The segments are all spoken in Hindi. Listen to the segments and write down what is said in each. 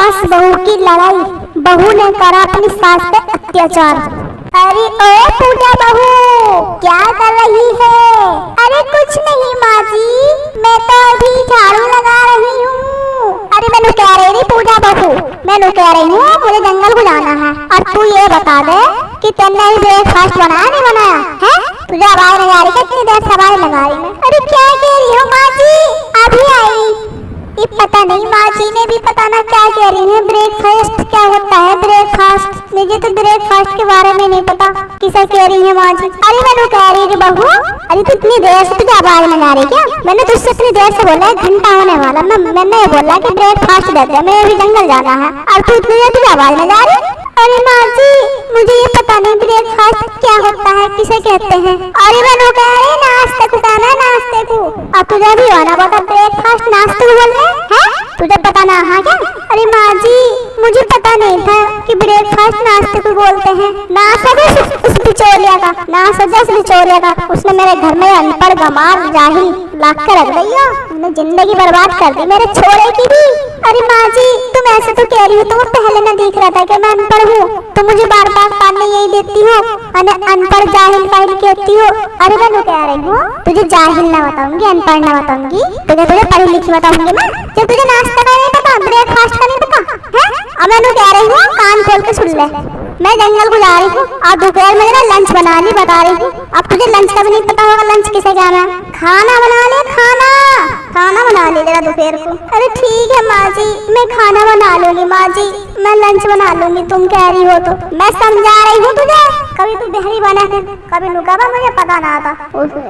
सास बहू की लड़ाई, बहू ने करा अपनी सास पे अत्याचार। अरे ओ पूजा बहू, क्या कर रही है? अरे कुछ नहीं माँ जी, मैं तो अभी झाड़ू लगा रही हूँ। अरे मैंने कह रही पूजा बहू, मैंने कह रही हूँ मुझे जंगल को जाना है, और तू ये बता दे कि तेने ही ब्रेकफास्ट बनाया नहीं बनाया है? तुझे आवाज नहीं आ रही? कितनी देर से आवाज लगा रही मैं। अरे क्या कह रही हो माँ जी? अभी आई। ये पता नहीं माँ जी ने भी पता ना क्या कह रही है। ब्रेकफास्ट क्या होता है? ब्रेकफास्ट मुझे तो ब्रेकफास्ट के बारे में नहीं पता, किसे कह रही है माँ जी? अरे मैंने कह रही थी बहू, अरे तू इतनी देर से तुझे आवाज लगा रही क्या? मैंने तुझसे इतनी देर से बोला, घंटा होने वाला, मैंने ये बोला कि ब्रेकफास्ट देते, मैं अभी जंगल जाना है, और तू इतनी देर तुझे आवाज लगा रही? अरे माँ जी मुझे ये पता नहीं ब्रेकफास्ट क्या होता है, किसे कहते हैं? अरे मैंने कह रही नाश्ते को जाना है, नाश्ते को। अब तुझे भी आना पता ब्रेकफास्ट नाश्ते को बोलने हैं? तुझे पता ना है क्या? अरे माँ जी मुझे पता नहीं था कि ब्रेकफास्ट नाश्ते को बोलते हैं। ना सजा उस बिचौलिया का, ना सजा उस बिचौलिया का, उसने मेरे घर में अनपढ़ गमार जाहिल लाख कर रख दी है, मैंने जिंदगी बर्बाद कर दी मेरे छोरे की भी। अरे माँ जी तुम ऐसे तो कह रही हो, तुम पहले ना देख रहा था कि मैं अनपढ़ हूँ, तुम मुझे बार बार ताने यही देती हो, अनपढ़ जाहिल पाहिल कहती हो। अरे मैं कह रही हूँ तुझे जाहिल ना बताऊंगी, अनपढ़ ना बताऊंगी, तुझे पढ़ी लिखी बताऊंगी मैं। जब तुझे नाश्ता का नहीं पता, ब्रेकफास्ट का नहीं पता है? अब मैं कह रही हूँ कान खोल के सुन ले, मैं जंगल को जा रही हूँ और दोपहर में ना लंच बनानी बता रही थी। अब तुझे लंच का भी नहीं पता होगा, लंच किसे जाना है? खाना बना ले, खाना बना ले जरा दोपहर को। अरे ठीक है माँ जी, मैं खाना बना लूंगी माँ जी, मैं लंच बना लूंगी, तुम कह रही हो तो। मैं समझा रही हूँ तुझे, कभी तू बहरी बना थे, कभी नुका बा, मुझे पता ना था।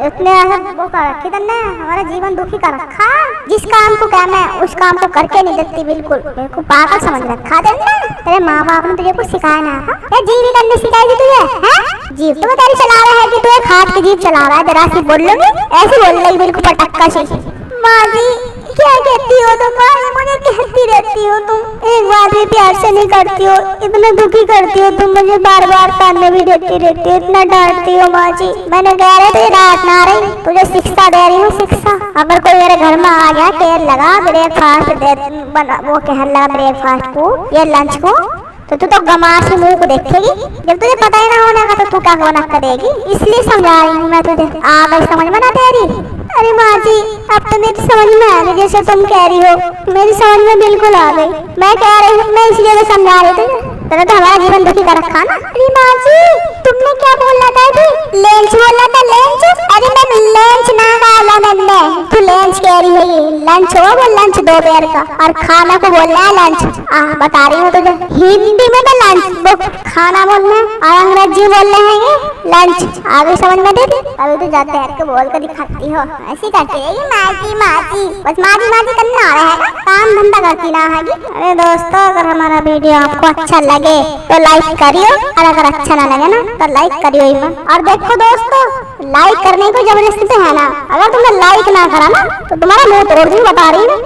इतने वो कर रखी तुमने, हमारा जीवन दुखी कर रखा। जिस काम को कहना है उस काम को करके नहीं देती, बिल्कुल बिल्कुल पागल समझ रखा तुमने। तेरे माँ बाप ने तुझे कुछ सिखाया ना था? क्या जीव करने सिखाई थी तुझे? हैं? जीव तो तेरी चला रहा है कि तू एक हाथ की जीव चला रहा है। जरा सी बोल लूंगी, ऐसे बोल रही बिल्कुल पटक्का से। माँ जी क्या कहती हो तुम? मुझे कहती रहती हो तुम, एक बात भी प्यार से नहीं करती हो, इतना दुखी करती हो तुम मुझे, बार बार ताने भी देती रहती हो, इतना डांटती हो माँ जी। मैंने कह रही तुझे डांट ना रही, तुझे शिक्षा दे रही हूँ, शिक्षा। अगर कोई मेरे घर में आ गया, टेर लगा ब्रेकफास्ट बना, वो कहने लगा ब्रेकफास्ट को, ये लंच को, तो तू तो गमार से मुंह को देखेगी। जब तुझे पता ही ना होने का तो तू क्या होना करेगी? इसलिए समझा रही हूँ मैं तुझे, आ गई समझ में ना तेरी? अरे माँ जी अब तो मेरी समझ में आ गई, जैसे तुम कह रही हो मेरी समझ में बिल्कुल आ गई। मैं कह रही हूँ, मैं इसलिए तो समझा रही थी, तेरा तो हमारा जीवन दुखी कर रखा ना। अरे माँ जी तुमने क्या बोला था अभी? लेंच बोला था, लेंच? अरे मैं लेंच ना कहा मैंने, तू लेंच कह रही है। ये लंच हो, वो लंच दोपहर का, और खाना को बोलना है लंच। बता रही हूँ तुझे, हिंदी में तो लंच, वो खाना बोलना है, और अंग्रेजी बोलने हैं ये लंच। आगे समझ में दे दी? अभी तो जाते हैं के बोल कर दिखाती हो, ऐसी करती है माजी बस माजी करना आ रहा है, काम धंधा करती ना है। अरे दोस्तों अगर हमारा वीडियो आपको अच्छा लगे तो लाइक करियो, और अगर अच्छा ना लगे ना तो लाइक करियो ही मत। और देखो दोस्तों लाइक करने को जबरदस्ती तो है ना, अगर तुमने लाइक ना करा ना तो तुम्हारा मुंह तोड़ दूं, बता रही हूँ।